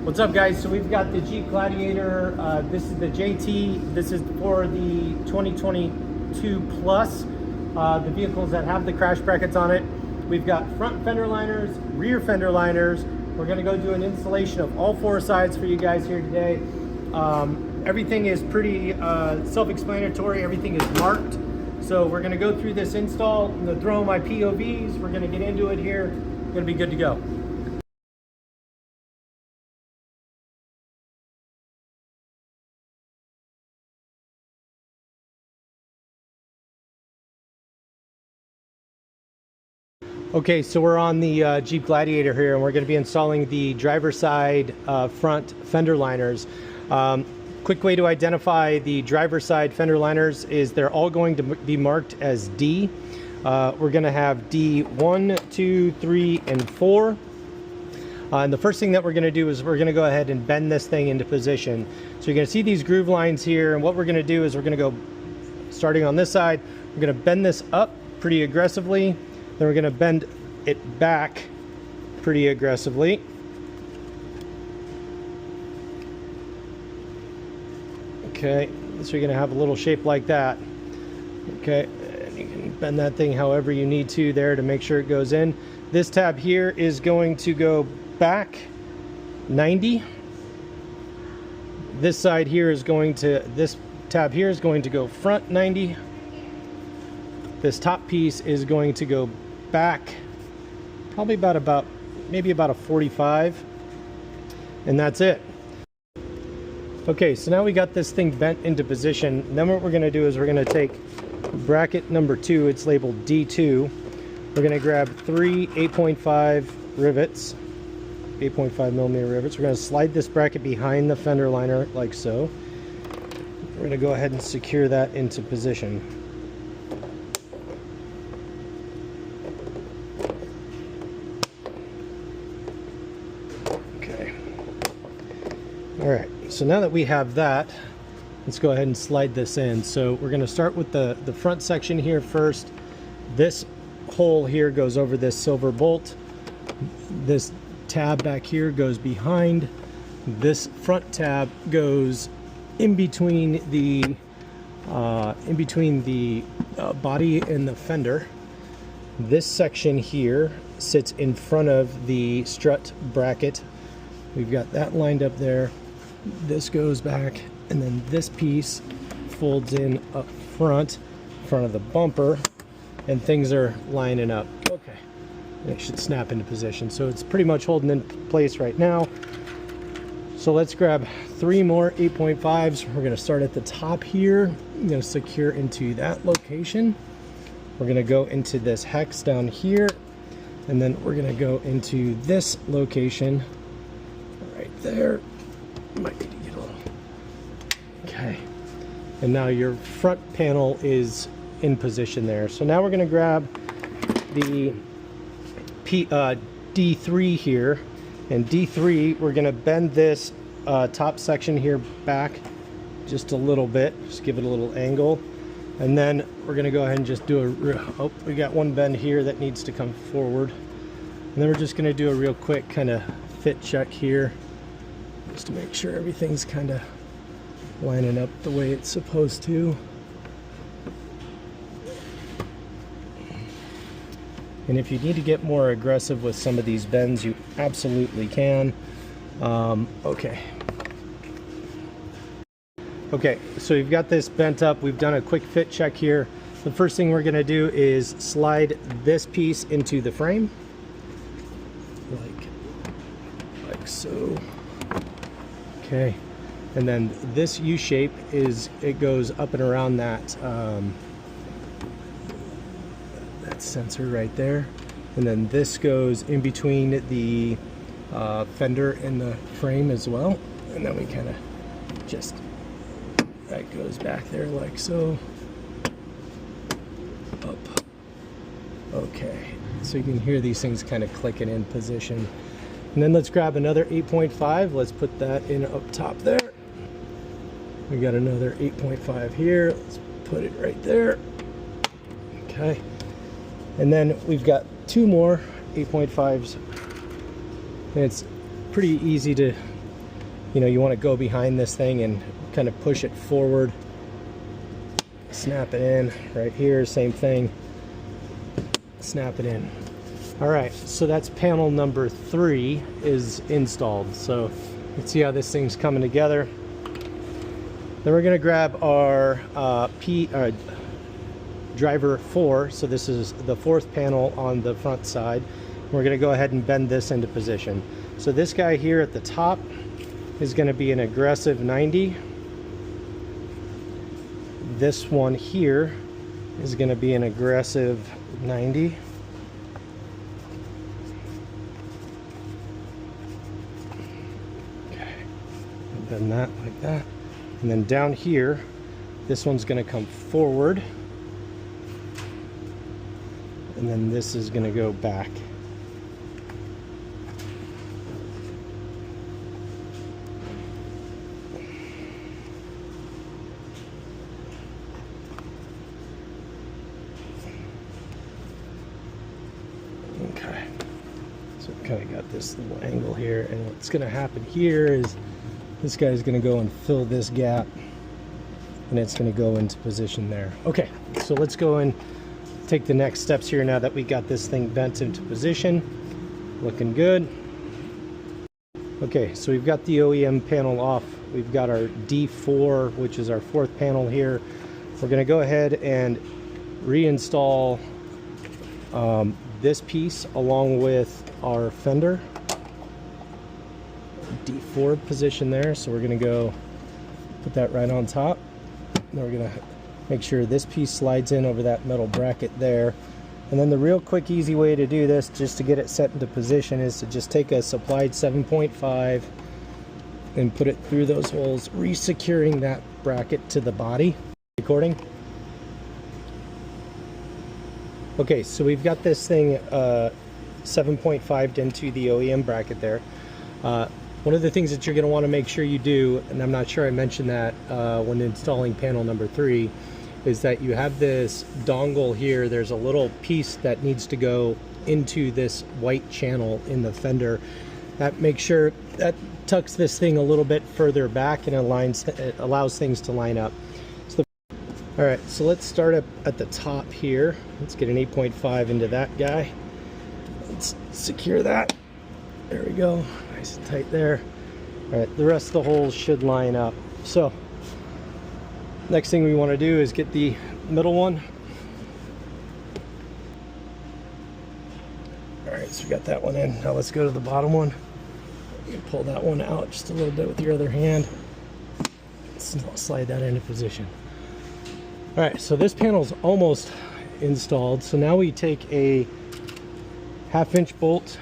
What's up, guys? So we've got the Jeep Gladiator. This is the JT. This is for the 2022 plus, the vehicles that have the crash brackets on it. We've got front fender liners, rear fender liners. We're going to go do an installation of all four sides for you guys here today. Everything is pretty self-explanatory. Everything is marked. So we're going to go through this install. I'm going to throw my POVs. We're going to get into it here. Going to be good to go. Okay, so we're on the Jeep Gladiator here, and we're going to be installing the driver's side front fender liners. Quick way to identify the driver's side fender liners is they're all going to be marked as D. We're going to have D 1, 2, 3, and 4. And the first thing that we're going to do is we're going to go ahead and bend this thing into position. So you're going to see these groove lines here, and what we're going to do is we're going to go, starting on this side, we're going to bend this up pretty aggressively. Then we're going to bend it back pretty aggressively. Okay, so you're going to have a little shape like that. Okay, and you can bend that thing however you need to there to make sure it goes in. This tab here is going to go back 90. This side here is going to, this tab here is going to go front 90. This top piece is going to go back probably maybe about a 45, and that's it. Okay, so now we got this thing bent into position. Then what we're going to do is we're going to take bracket number 2, it's labeled D2. We're going to grab 3 8.5 rivets, 8.5 millimeter rivets. We're going to slide this bracket behind the fender liner like so. We're going to go ahead and secure that into position. All right, so now that we have that, let's go ahead and slide this in. So we're going to start with the front section here first. This hole here goes over this silver bolt. This tab back here goes behind. This front tab goes in between the body and the fender. This section here sits in front of the strut bracket. We've got that lined up there. This goes back, and then this piece folds in up front of the bumper, and things are lining up. Okay, it should snap into position. So it's pretty much holding in place right now. So let's grab 3 more 8.5s. We're going to start at the top here. I'm going to secure into that location. We're going to go into this hex down here, and then we're going to go into this location right there. Might need to get a little. Okay, and now your front panel is in position there. So now we're going to grab the D3 here, and D3 we're going to bend this top section here back just a little bit, just give it a little angle, and then we're going to go ahead and just do a we got one bend here that needs to come forward, and then we're just going to do a real quick kind of fit check here, just to make sure everything's kind of lining up the way it's supposed to. And if you need to get more aggressive with some of these bends, you absolutely can. Okay, so you've got this bent up. We've done a quick fit check here. The first thing we're going to do is slide this piece into the frame, like so. Okay, and then this U shape it goes up and around that that sensor right there, and then this goes in between the fender and the frame as well, and then we kind of just, that goes back there like so, up. Okay, so you can hear these things kind of clicking in position. And then let's grab another 8.5. Let's put that in up top there. We got another 8.5 here. Let's put it right there. Okay. And then we've got 2 more 8.5s. And it's pretty easy to you know, you want to go behind this thing and kind of push it forward, snap it in. Right here, same thing, snap it in. All right, so that's panel number 3 is installed. So let's see how this thing's coming together. Then we're going to grab our driver 4. So this is the 4th panel on the front side. We're going to go ahead and bend this into position. So this guy here at the top is going to be an aggressive 90. This one here is going to be an aggressive 90. Okay, bend that like that. And then down here, this one's going to come forward. And then this is going to go back. Okay, so we kind of got this little angle here, and what's going to happen here is this guy's going to go and fill this gap, and it's going to go into position there. Okay, so let's go and take the next steps here now that we got this thing bent into position. Looking good. Okay, so we've got the OEM panel off. We've got our D4, which is our 4th panel here. We're going to go ahead and reinstall this piece along with our Fender. D4 position there, so we're going to go put that right on top. Then we're going to make sure this piece slides in over that metal bracket there. And then the real quick easy way to do this, just to get it set into position, is to just take a supplied 7.5 and put it through those holes, re-securing that bracket to the body. Recording. Okay, so we've got this thing 7.5'd into the OEM bracket there. One of the things that you're going to want to make sure you do, and I'm not sure I mentioned that when installing panel number 3, is that you have this dongle here. There's a little piece that needs to go into this white channel in the Fender. That makes sure that tucks this thing a little bit further back, and it allows things to line up. So all right, so let's start up at the top here. Let's get an 8.5 into that guy. Let's secure that. There we go. Nice and tight there. All right, the rest of the holes should line up. So next thing we want to do is get the middle one. All right, so we got that one in. Now let's go to the bottom one. You can pull that one out just a little bit with your other hand. Slide that into position. All right, so this panel's almost installed. So now we take a 1/2" bolt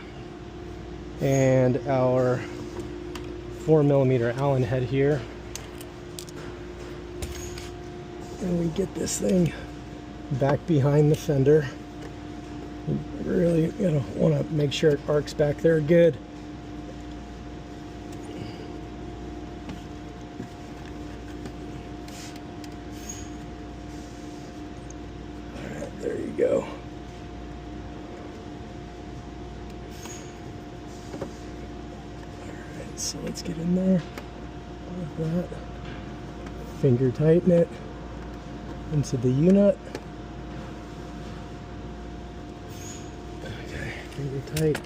and our 4mm Allen head here, and we get this thing back behind the fender. You really want to make sure it arcs back there good. All right, there you go. So let's get in there like that. Finger tighten it into the U-nut. Okay, finger tight.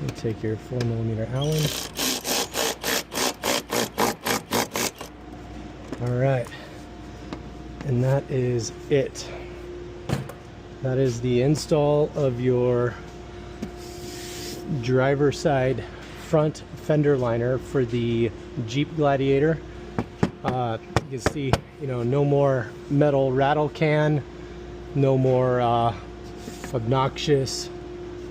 You take your 4mm Allen. All right, and that is it. That is the install of your driver side front fender liner for the Jeep Gladiator. You can see, no more metal rattle can, no more obnoxious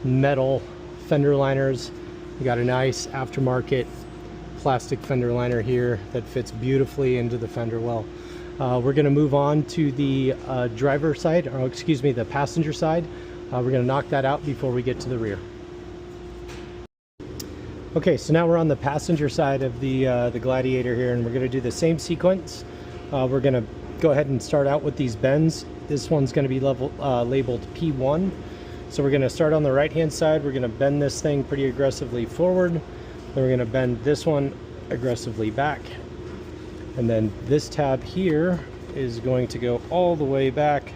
metal fender liners. We got a nice aftermarket plastic fender liner here that fits beautifully into the fender well. We're going to move on to the driver side, or excuse me, the passenger side. We're going to knock that out before we get to the rear. Okay, so now we're on the passenger side of the Gladiator here, and we're going to do the same sequence. We're going to go ahead and start out with these bends. This one's going to be labeled P1. So we're going to start on the right hand side. We're going to bend this thing pretty aggressively forward. Then we're going to bend this one aggressively back. And then this tab here is going to go all the way back,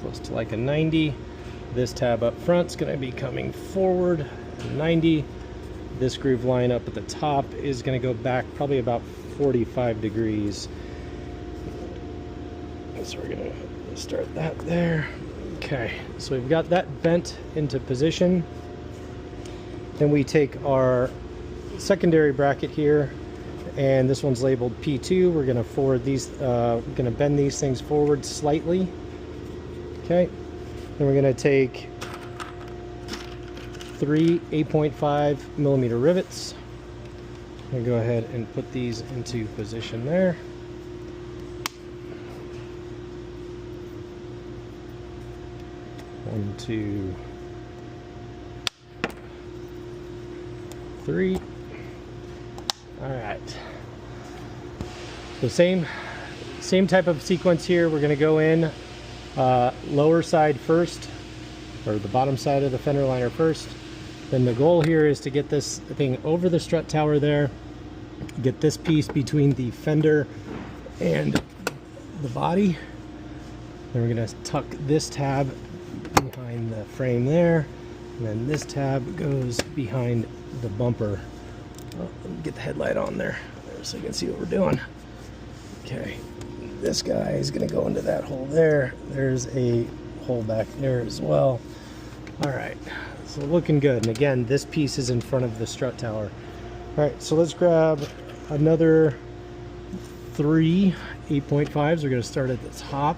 close to like a 90. This tab up front is going to be coming forward 90. This groove line up at the top is going to go back probably about 45 degrees. So we're going to start that there. Okay, so we've got that bent into position. Then we take our secondary bracket here, and this one's labeled P2. We're going to forward these, we're going to bend these things forward slightly. Okay, then we're going to take 3 8.5 millimeter rivets. I'm going to go ahead and put these into position there. One, two, three. All right. So same type of sequence here. We're going to go in lower side first, or the bottom side of the fender liner first. Then the goal here is to get this thing over the strut tower there, get this piece between the fender and the body. Then we're going to tuck this tab behind the frame there, and then this tab goes behind the bumper. Oh, let me get the headlight on there so you can see what we're doing. Okay, this guy is going to go into that hole there. There's a hole back there as well. All right, so looking good. And again, this piece is in front of the strut tower. All right, so let's grab another 3 8.5s. We're going to start at the top.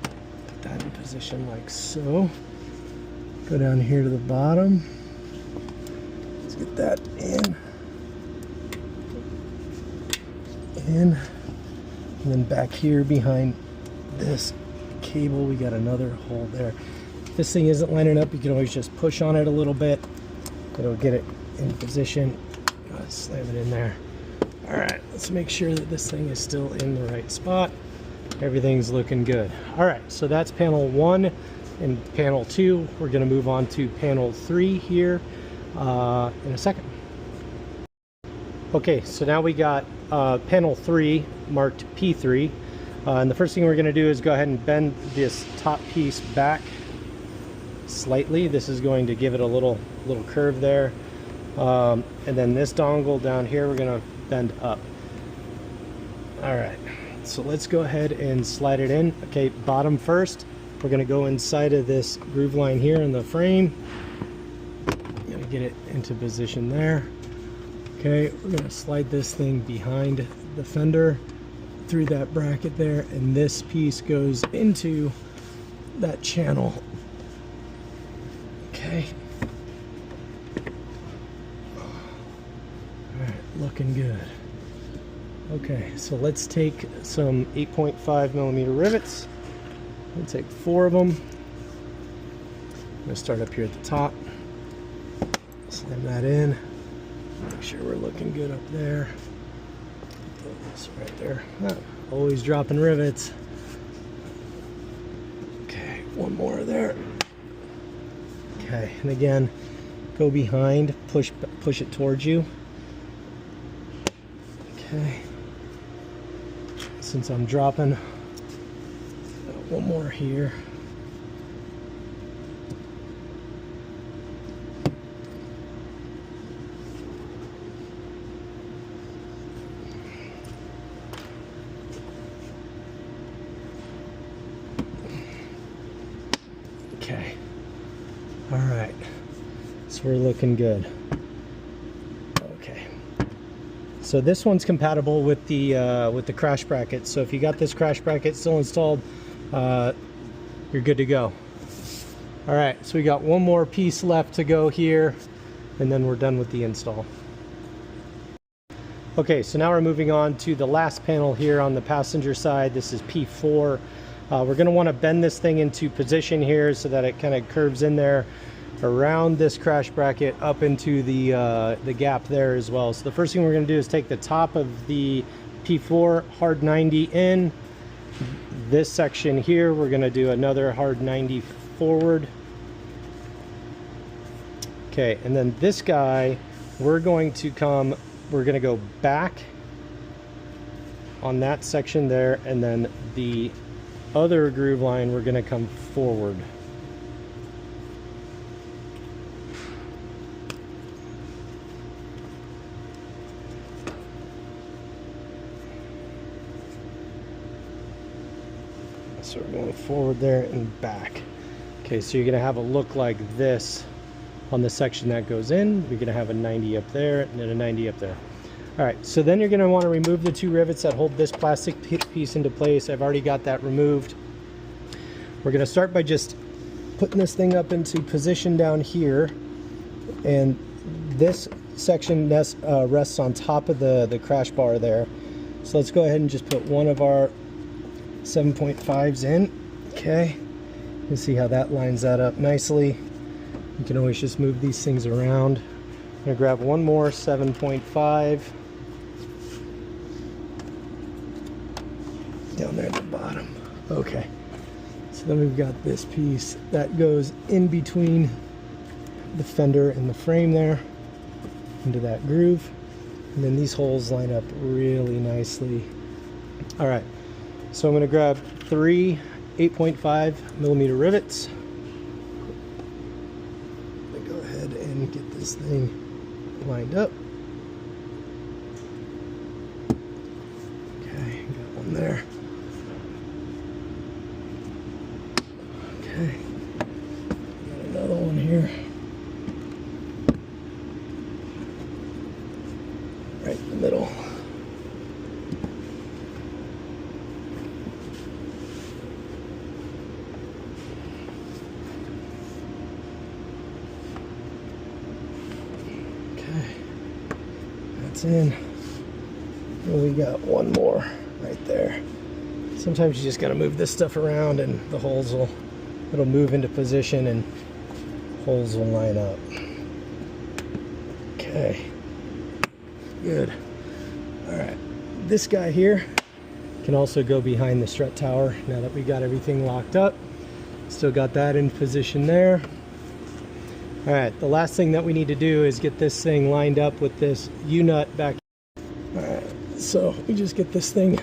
Put that in position like so. Go down here to the bottom. Let's get that in. And then back here behind this cable, we got another hole there. If this thing isn't lining up, you can always just push on it a little bit. It'll get it in position. Go ahead, slam it in there. All right, let's make sure that this thing is still in the right spot. Everything's looking good. All right, so that's panel 1 and panel 2. We're going to move on to panel 3 here in a second. Okay, so now we got panel 3 marked P3, and the first thing we're going to do is go ahead and bend this top piece back slightly. This is going to give it a little curve there, and then this dongle down here we're going to bend up. All right, so let's go ahead and slide it in. Okay, bottom first. We're going to go inside of this groove line here in the frame. Gonna get it into position there. Okay, we're going to slide this thing behind the fender through that bracket there, and this piece goes into that channel. Okay. All right, looking good. Okay, so let's take some 8.5 millimeter rivets. We'll take 4 of them. I'm going to start up here at the top. Slam that in. Make sure we're looking good up there. Put this right there. Ah, always dropping rivets. Okay, one more there. Okay, and again, go behind, push it towards you. Okay. Since I'm dropping, one more here. Okay. All right. So we're looking good. Okay. So this one's compatible with the crash bracket. So if you got this crash bracket still installed, you're good to go. All right, so we got one more piece left to go here, and then we're done with the install. Okay, so now we're moving on to the last panel here on the passenger side. This is P4. We're going to want to bend this thing into position here so that it kind of curves in there around this crash bracket up into the gap there as well. So the first thing we're going to do is take the top of the P4 hard 90 in. This section here we're going to do another hard 90 forward. Okay, and then this guy, we're going to go back on that section there, and then the other groove line, we're gonna come forward. So we're going forward there and back. Okay, so you're gonna have a look like this on the section that goes in. You're gonna have a 90 up there and then a 90 up there. All right, so then you're gonna wanna remove the 2 rivets that hold this plastic piece into place. I've already got that removed. We're gonna start by just putting this thing up into position down here, and this section rests on top of the crash bar there. So let's go ahead and just put one of our 7.5s in. Okay, you see how that lines that up nicely. You can always just move these things around. I'm gonna grab one more 7.5 down there at the bottom. Okay, so then we've got this piece that goes in between the fender and the frame there into that groove, and then these holes line up really nicely. All right, so I'm going to grab 3 8.5 millimeter rivets. Go ahead and get this thing lined up. Okay, got one there. Okay, got another one here. Right in the middle. Okay, that's in. And we got one more right there. Sometimes you just got to move this stuff around and the holes it'll move into position and holes will line up. Okay, good. All right, this guy here can also go behind the strut tower now that we got everything locked up. Still got that in position there. All right, the last thing that we need to do is get this thing lined up with this U-nut back. All right, so we just get this thing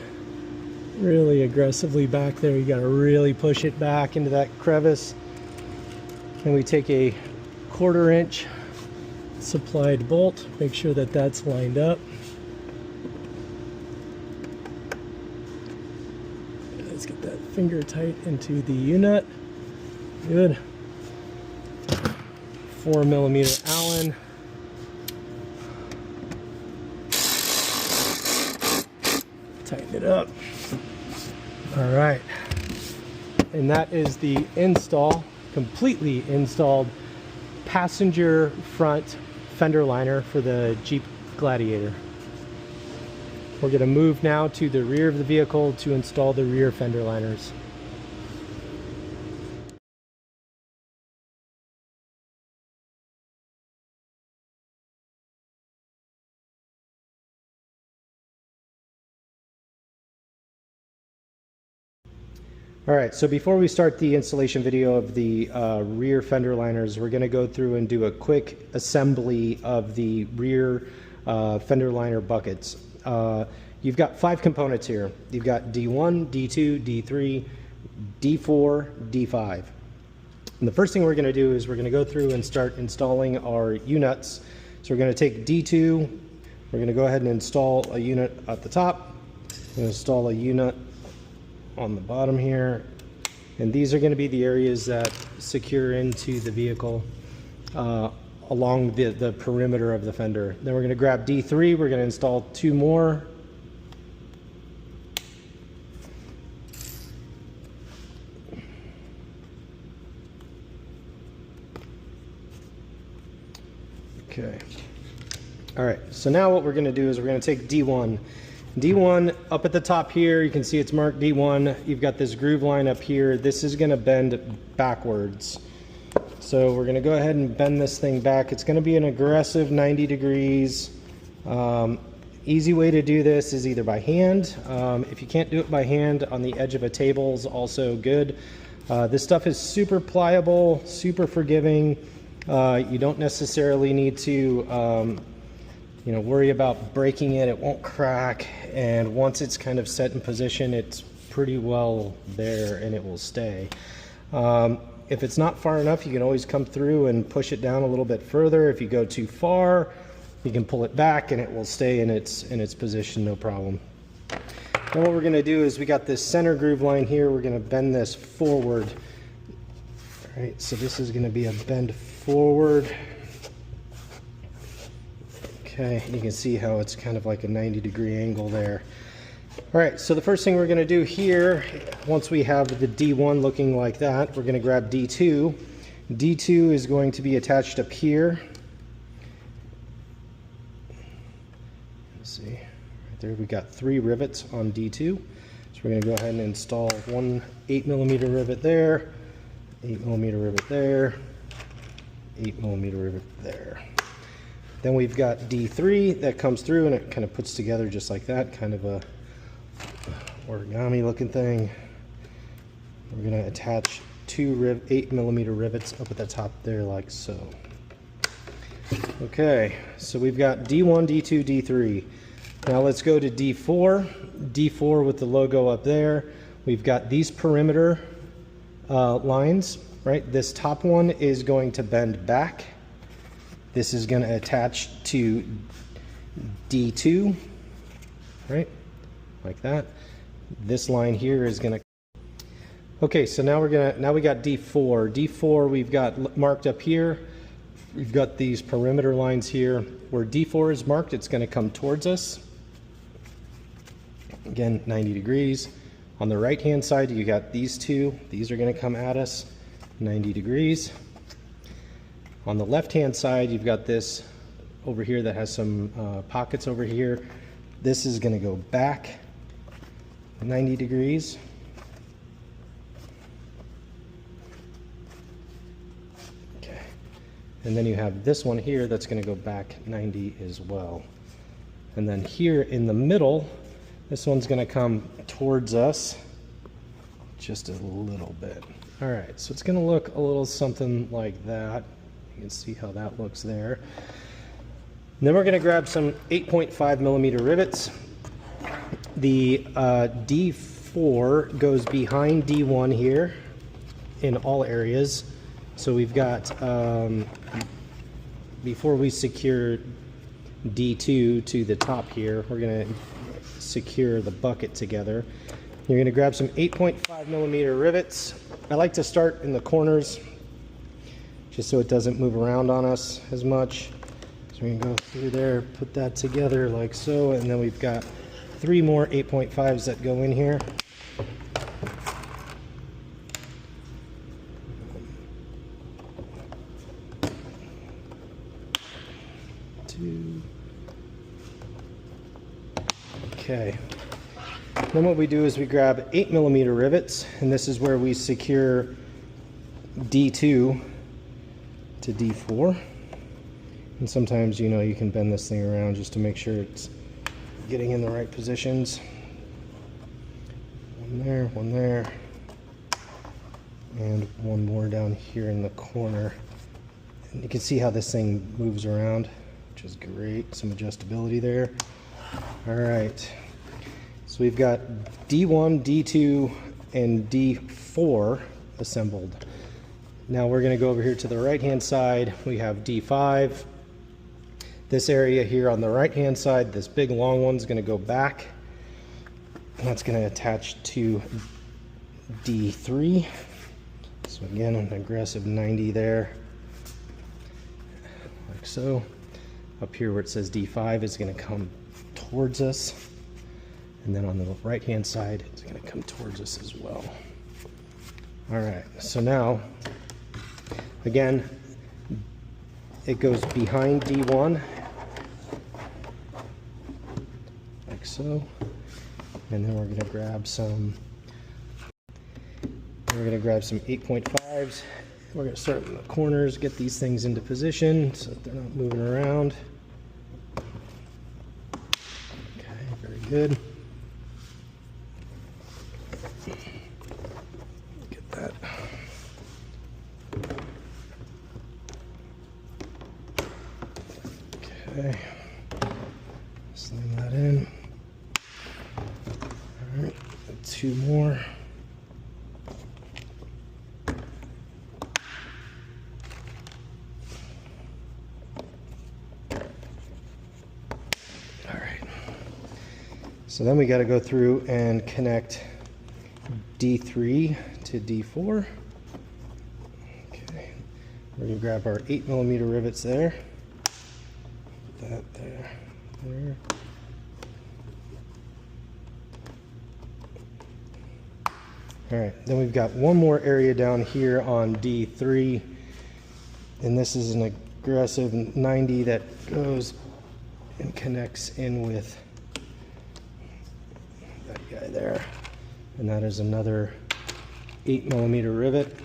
really aggressively back there. You got to really push it back into that crevice. And we take a 1/4 inch supplied bolt, make sure that that's lined up. Let's get that finger tight into the U-nut. Good. 4 millimeter Allen. Tighten it up. All right. And that is the completely installed passenger front fender liner for the Jeep Gladiator. We're going to move now to the rear of the vehicle to install the rear fender liners. All right, so before we start the installation video of the rear fender liners, we're going to go through and do a quick assembly of the rear fender liner buckets. You've got 5 components here. You've got D1, D2, D3, D4, D5. And the first thing we're going to do is we're going to go through and start installing our U-nuts. So we're going to take D2, we're going to go ahead and install a unit at the top, install a U-nut on the bottom here, and these are going to be the areas that secure into the vehicle along the perimeter of the fender. Then we're going to grab D3, we're going to install 2 more. Okay. All right, so now what we're going to do is we're going to take D1. D1 up at the top here, you can see it's marked D1. You've got this groove line up here. This is going to bend backwards. So we're going to go ahead and bend this thing back. It's going to be an aggressive 90 degrees. Easy way to do this is either by hand. If you can't do it by hand, on the edge of a table is also good. This stuff is super pliable, super forgiving. You don't necessarily need to worry about breaking it. It won't crack, and once it's kind of set in position, it's pretty well there and it will stay. If it's not far enough, you can always come through and push it down a little bit further. If you go too far, you can pull it back and it will stay in its position, no problem. Now what we're going to do is we got this center groove line here. We're going to bend this forward. All right, so this is going to be a bend forward. Okay, you can see how it's kind of like a 90-degree angle there. All right, so the first thing we're going to do here, once we have the D1 looking like that, we're going to grab D2. D2 is going to be attached up here. Let's see, right there we got 3 rivets on D2. So we're going to go ahead and install one 8mm rivet there, 8mm rivet there, 8mm rivet there. Then we've got D3 that comes through and it kind of puts together just like that, kind of a origami looking thing. We're going to attach 2 8mm rivets up at the top there like so. Okay, so we've got D1, D2, D3. Now let's go to D4. D4 with the logo up there. We've got these perimeter lines, right? This top one is going to bend back. This is going to attach to D2, right? Like that. This line here is going to. Okay, so now we got D4. D4 we've got marked up here. We've got these perimeter lines here. Where D4 is marked, it's going to come towards us. Again, 90 degrees. On the right hand side, you got these two. These are going to come at us 90 degrees. On the left hand side, you've got this over here that has some pockets over here. This is going to go back 90 degrees. Okay. And then you have this one here that's going to go back 90 as well. And then here in the middle, this one's going to come towards us just a little bit. All right, so it's going to look a little something like that. You can see how that looks there. And then we're going to grab some 8.5mm rivets. The D4 goes behind D1 here in all areas. So we've got, before we secure D2 to the top here, we're going to secure the bucket together. You're going to grab some 8.5mm rivets. I like to start in the corners just so it doesn't move around on us as much. So we can go through there, put that together like so, and then we've got 3 more 8.5s that go in here. Okay. Then what we do is we grab 8mm rivets, and this is where we secure D2 to D4. And sometimes, you know, you can bend this thing around just to make sure it's getting in the right positions. One there, and one more down here in the corner. And you can see how this thing moves around, which is great. Some adjustability there. All right, so we've got D1, D2, and D4 assembled. Now we're going to go over here to the right hand side. We have D5. This area here on the right hand side, this big long one, is going to go back, and that's going to attach to D3. So again, an aggressive 90 there, like so. Up here where it says D5 is going to come towards us, and then on the right hand side it's going to come towards us as well. All right, so now again it goes behind D1 like so, and then we're going to grab some 8.5s. We're going to start in the corners, get these things into position so that they're not moving around. Good. Get that. Okay, slam that in. All right, 2 more. All right, so then we got to go through and connect D3 to D4. Okay, we're going to grab our 8mm rivets there. Put that there. All right, then we've got one more area down here on D3, and this is an aggressive 90 that goes and connects in with that guy there, and that is another 8mm rivet.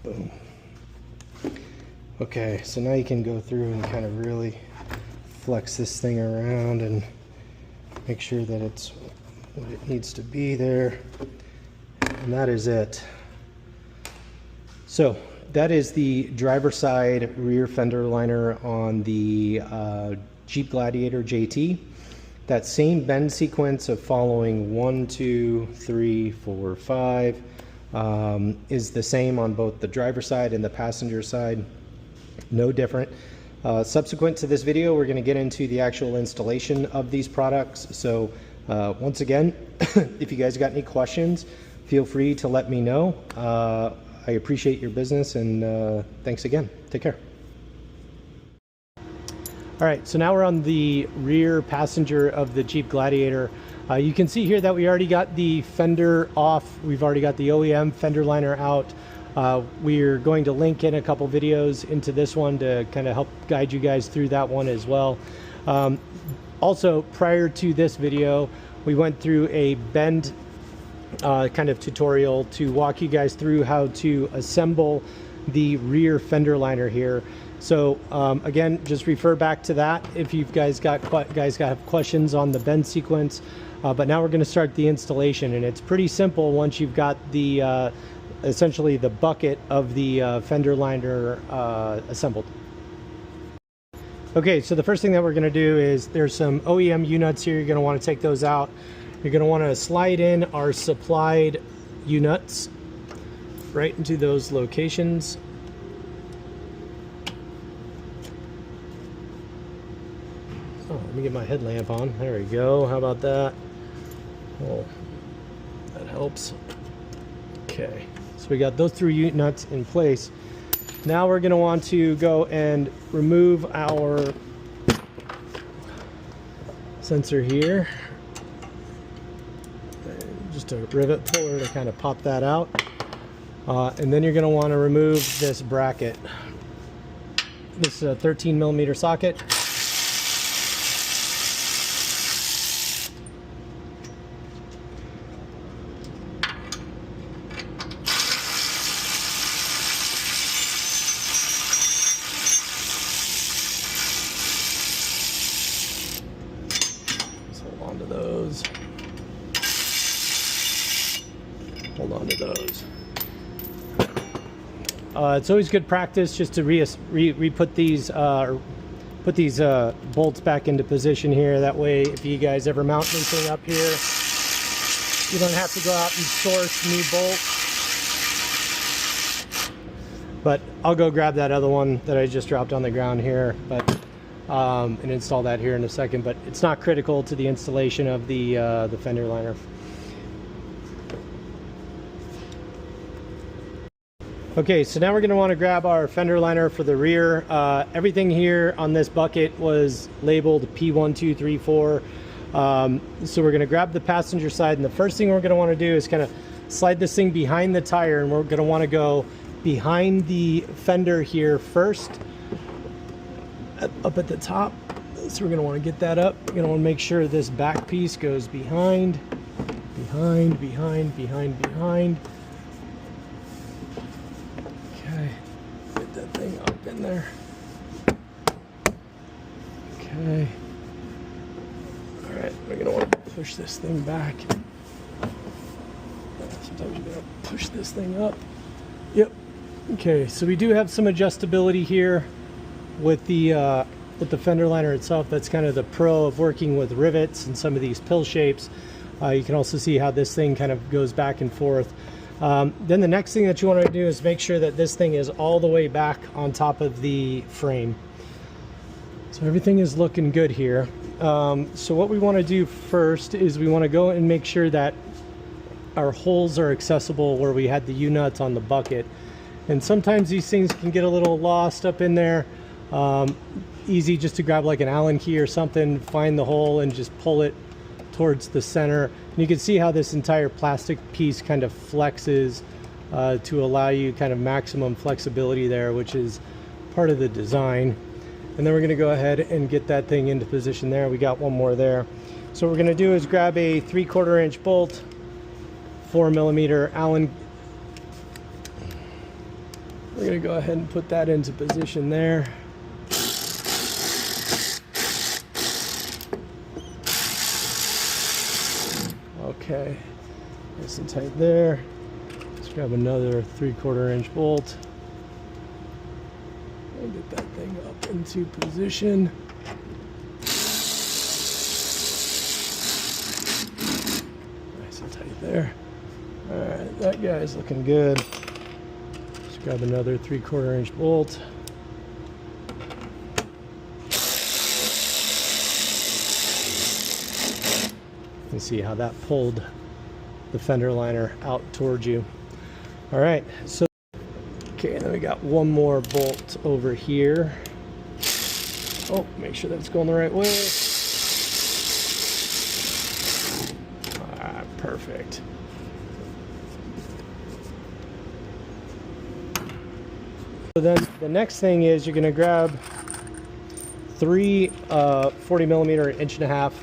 Boom. Okay, so now you can go through and kind of really flex this thing around and make sure that it's what it needs to be there. And that is it. So that is the driver side rear fender liner on the Jeep Gladiator JT. That same bend sequence of following 1, 2, 3, 4, 5 is the same on both the driver side and the passenger side. No different. Subsequent to this video, we're going to get into the actual installation of these products. So once again, if you guys got any questions, feel free to let me know. I appreciate your business, and thanks again. Take care. All right, so now we're on the rear passenger of the Jeep Gladiator. You can see here that we already got the fender off. We've already got the OEM fender liner out. We're going to link in a couple videos into this one to kind of help guide you guys through that one as well. Also, prior to this video, we went through a bend kind of tutorial to walk you guys through how to assemble the rear fender liner here. So again, just refer back to that if you guys got questions on the bend sequence. But now we're going to start the installation, and it's pretty simple once you've got the essentially the bucket of the fender liner assembled. Okay, so the first thing that we're going to do is there's some OEM U-nuts here. You're going to want to take those out. You're going to want to slide in our supplied U-nuts right into those locations. Oh, let me get my headlamp on. There we go. How about that? Oh, that helps. Okay, so we got those 3 U-nuts in place. Now we're going to want to go and remove our sensor here. Just a rivet puller to kind of pop that out. And then you're going to want to remove this bracket. This is a 13mm socket. Hold on to those. It's always good practice just to re-put these put these bolts back into position here. That way, if you guys ever mount anything up here, you don't have to go out and source new bolts. But I'll go grab that other one that I just dropped on the ground here, but and install that here in a second. But it's not critical to the installation of the fender liner. Okay, so now we're going to want to grab our fender liner for the rear. Everything here on this bucket was labeled P1234. So we're going to grab the passenger side, and the first thing we're going to want to do is kind of slide this thing behind the tire, and we're going to want to go behind the fender here first, up at the top. So we're going to want to get that up. We're going to want to make sure this back piece goes behind. Okay, get that thing up in there. Okay. All right, we're going to want to push this thing back. Sometimes you're going to push this thing up. Yep. Okay, so we do have some adjustability here with the fender liner itself. That's kind of the pro of working with rivets and some of these pill shapes. You can also see how this thing kind of goes back and forth. Then the next thing that you want to do is make sure that this thing is all the way back on top of the frame. So everything is looking good here. So what we want to do first is we want to go and make sure that our holes are accessible where we had the U-nuts on the bucket. And sometimes these things can get a little lost up in there. Easy just to grab like an Allen key or something, find the hole and just pull it towards the center. And you can see how this entire plastic piece kind of flexes to allow you kind of maximum flexibility there, which is part of the design. And then we're going to go ahead and get that thing into position there. We got one more there. So what we're going to do is grab a 3/4 inch bolt, 4mm Allen. We're going to go ahead and put that into position there. Okay, nice and tight there. Let's grab another 3/4 inch bolt and get that thing up into position. Nice and tight there. All right, that guy's looking good. Let's grab another 3/4 inch bolt. You can see how that pulled the fender liner out towards you. All right, so okay, and then we got one more bolt over here. Oh, make sure that it's going the right way. Ah, perfect. So then the next thing is you're going to grab three 40mm 1.5"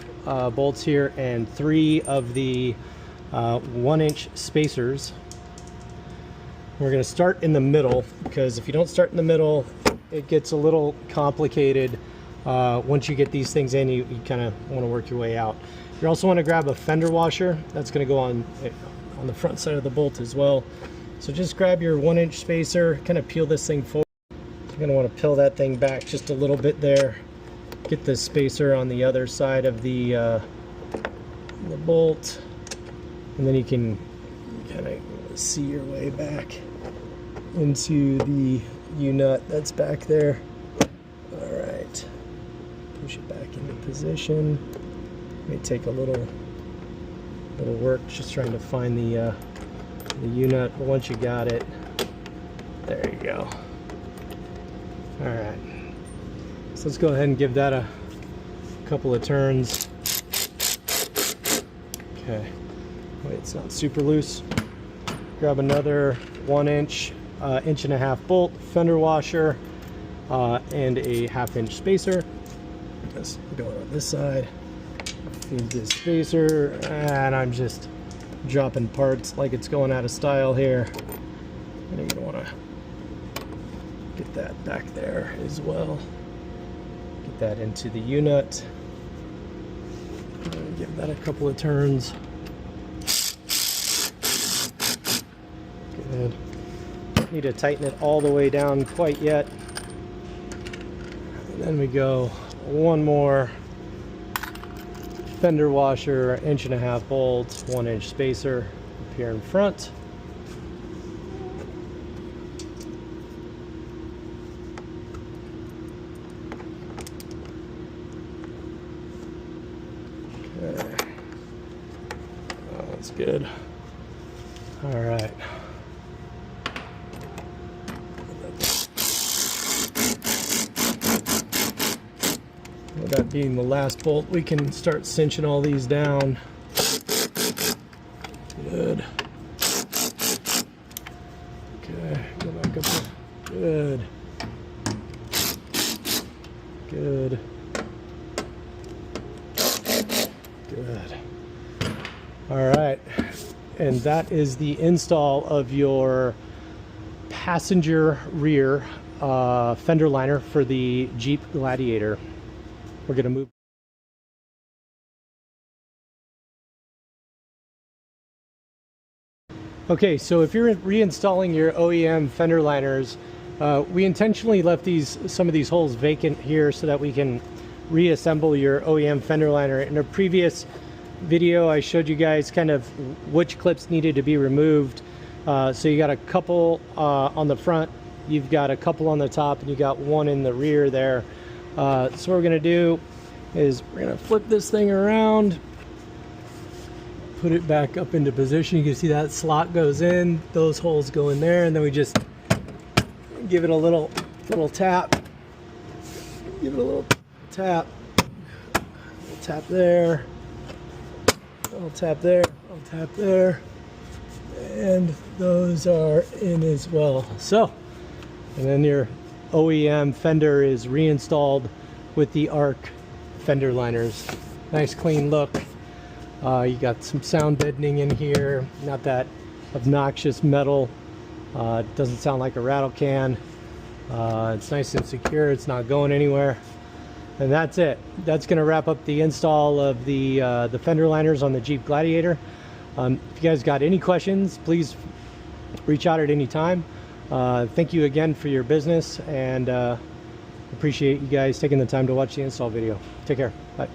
bolts here and 3 of the 1-inch spacers. We're going to start in the middle, because if you don't start in the middle, it gets a little complicated. Once you get these things in, you kind of want to work your way out. You also want to grab a fender washer. That's going to go on the front side of the bolt as well. So just grab your 1-inch spacer, kind of peel this thing forward. You're going to want to peel that thing back just a little bit there. Get the spacer on the other side of the bolt, and then you can kind of see your way back into the U-nut that's back there. All right, push it back into position. May take a little work just trying to find the U-nut, but once you got it, there you go. All right, so let's go ahead and give that a couple of turns. Okay, wait, it's not super loose. Grab another 1-inch, 1.5" bolt, fender washer, and a 1/2-inch spacer. Let's go on this side. Feed this spacer, and I'm just dropping parts like it's going out of style here. And you're gonna want to get that back there as well. Get that into the U-nut. Give that a couple of turns. Good. Don't need to tighten it all the way down quite yet. And then we go one more fender washer, 1.5" bolt, 1-inch spacer up here in front. Okay. Oh, that's good. All right. With that being the last bolt, we can start cinching all these down. Good. Okay, go back up there. Good. Good. Good. All right, and that is the install of your passenger rear fender liner for the Jeep Gladiator. We're going to move. Okay, so if you're reinstalling your OEM fender liners, we intentionally left some of these holes vacant here so that we can reassemble your OEM fender liner. In a previous video, I showed you guys kind of which clips needed to be removed. So you got a couple on the front, you've got a couple on the top, and you got one in the rear there. So what we're gonna do is we're gonna flip this thing around, put it back up into position. You can see that slot goes in, those holes go in there, and then we just give it a little tap. Give it a little tap. Little tap there. Little tap there. Little tap there. And those are in as well. So, and then your OEM fender is reinstalled with the ARC fender liners. Nice clean look. You got some sound deadening in here, not that obnoxious metal. It doesn't sound like a rattle can. It's nice and secure, it's not going anywhere. And that's it. That's going to wrap up the install of the fender liners on the Jeep Gladiator. If you guys got any questions, please reach out at any time. Thank you again for your business, and appreciate you guys taking the time to watch the install video. Take care. Bye.